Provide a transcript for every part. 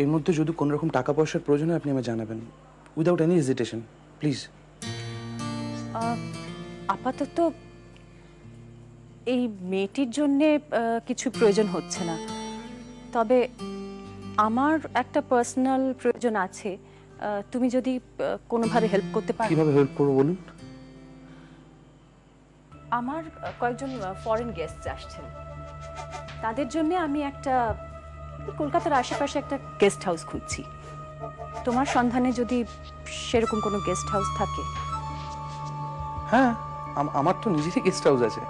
এর মধ্যে যদি কোনো রকম টাকা পয়সার প্রয়োজন হয় আপনি আমায় জানাবেন, উইদাউট এনি হেজিটেশন, প্লিজ। আপাতত এই মেয়েটির জন্যে কিছু প্রয়োজন হচ্ছে না, তবে আমার একটা পার্সোনাল প্রয়োজন আছে। তুমি যদি কোনোভাবে হেল্প করতে পারো। কিভাবে হেল্প করবো বলুন? আমার কয়েকজন ফরেন গেস্ট আসছেন, তাদের জন্য আমি একটা কলকাতার আশেপাশে একটা গেস্ট হাউস খুঁজছি। তোমার সন্ধানে যদি সেরকম কোনো গেস্ট হাউস থাকে। হ্যাঁ, আমার তো নিজেরই গেস্ট হাউস আছে।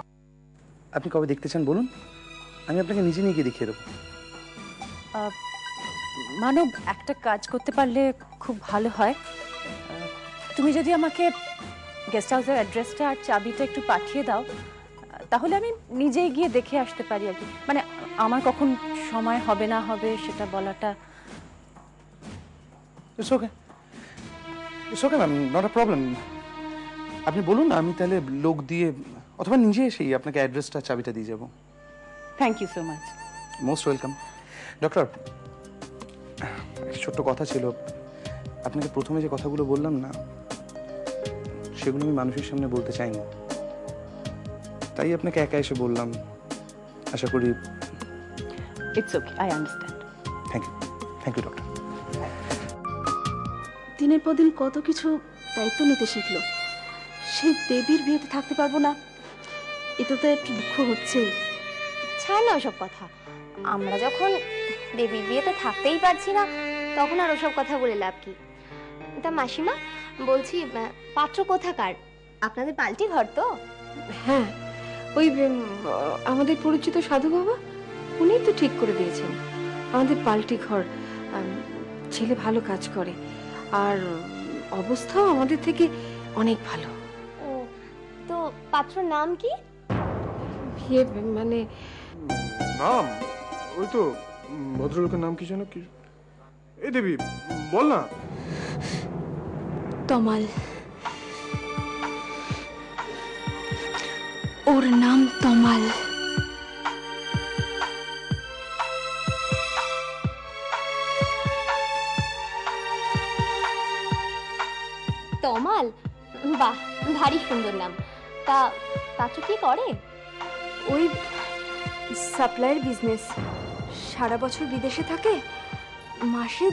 আপনি কবে দেখতে চান বলুন, আমি আপনাকে নিজে নিয়ে গিয়ে দেখিয়ে দেবো। মানব, একটা কাজ করতে পারলে খুব ভালো হয়। তুমি যদি আমাকে গেস্ট হাউসের অ্যাড্রেসটা আর চাবিটা একটু পাঠিয়ে দাও, তাহলে আমি নিজেই গিয়ে দেখে আসতে পারি আর কি। মানে আমার কখন সময় হবে না হবে সেটা বলাটা। It's okay, it's okay ma'am, not a problem. আপনি বলুন, আমি তাহলে লোক দিয়ে অথবা নিজে এসেই আপনাকে অ্যাড্রেসটা চাবিটা দিয়ে যাবো। Thank you so much. Most welcome. Doctor, ছোট্ট কথা ছিল, আপনাকে প্রথমে যে কথাগুলো বললাম না, সেগুলো আমি মানুষের সামনে বলতে চাইনি, তাই আপনাকে একা এসে বললাম। আশা করি। It's okay, I understand. Thank you, thank you doctor. দিনের পর দিন কত কিছু দায়িত্ব নিতে শিখলো, সেই দেবীর বিয়েতে থাকতে পারবো না, এটা তো একটু দুঃখ হচ্ছে। ছাড় না ওসব কথা, আমরা যখন দেবীর বিয়েতে থাকতেই পারছি না তখন আর ওসব কথা বলে লাভ কি? তা মাসিমা, বলছি পাত্র কোথাকার? আপনাদের পাল্টি ঘর তো? হ্যাঁ, ওই আমাদের পরিচিত সাধু বাবা, উনি তো ঠিক করে দিয়েছেন আমাদের পাল্টি ঘর। ছেলে ভালো কাজ করে আর অবস্থাও আমাদের থেকে অনেক ভালো। ও, তো পাত্রর নাম কি? বিয়ে মানে নাম ওই তো ভদ্রলোকের নাম কি জানো? কি এই দেবী, বল না। তমাল, ওর নাম তমাল। তমাল? বাহ, ভারী সুন্দর নাম। তা পাত্র কি করে? ওই সাপ্লাইয়ের বিজনেস, সারা বছর বিদেশে থাকে, মাসে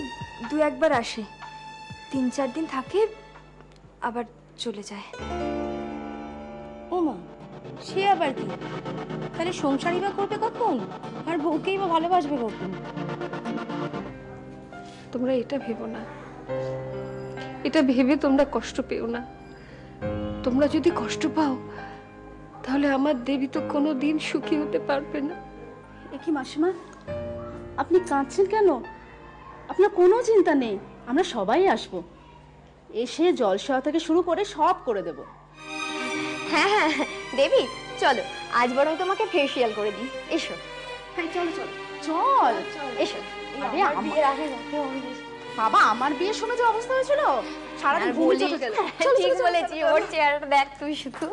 2-1বার আসে, 3-4 দিন থাকে আবার চলে যায়। ও মা, সে আবার কি? তাহলে সংসারই বা করবে কখন, আর বউকেই বা ভালোবাসবে কখন? তোমরা এটা ভেবো না, এটা ভেবে তোমরা কষ্ট পেও না। তোমরা যদি কষ্ট পাও তাহলে আমার দেবী তো কোনোদিন সুখী হতে পারবে না। এ কি মাসিমা, আপনি কাঁদছেন কেন? আপনার কোনো চিন্তা নেই, আমরা সবাই আসবো, এসে জলসেবা থেকে শুরু করে সব করে দেব। হ্যাঁ হ্যাঁ দেবী, চলো আজ বরং তোমাকে ফেসিয়াল করে দিই। এসো। হ্যাঁ চলো চলো চল, এসো। আরে বিয়ের আগে বাবা, আমার বিয়ের সময় যে অবস্থা হয়েছিল, সারাদিন ভুল চলে গেল। ঠিক বলেছি, ওর চেহারাটা দেখ তুই শুধু।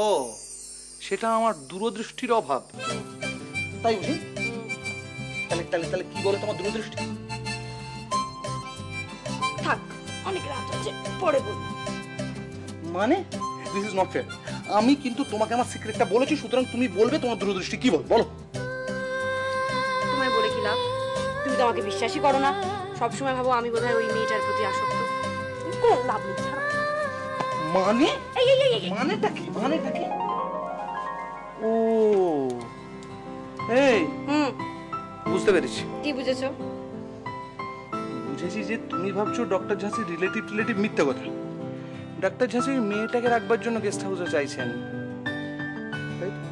ও, সেটা আমার দূরদৃষ্টির অভাব, তাই বুঝি? তাহলে তাহলে তাহলে কি বলে তোমার দূরদৃষ্টি? থাক, অনেক রাত হচ্ছে, পরে বল। মানে দিস ইজ নট ফেয়ার। আমি কিন্তু তোমাকে আমার সিক্রেটটা বলেছি, সুতরাং তুমি বলবে তোমার দূরদৃষ্টি কি। বলো। তোমায় বলে কি লাভ? তুমি তো আমাকে বিশ্বাসই করো না, সবসময় ভাবো আমি বোধহয় ওই মেয়েটার প্রতি আসক্ত। কোনো লাভ নেই। মানে মানেটা কি? মানেটা কি? ও, এই বুঝতে পেরেছি। কি বুঝেছো? বুঝেছি যে তুমি ভাবছো ডক্টর ঝাঁসি রিলেটিভ মিথ্যা কথা। ডাক্তার ঝাঁসি মেয়েটাকে রাখবার জন্য গেস্ট হাউসে চাইছেন, তাই তো?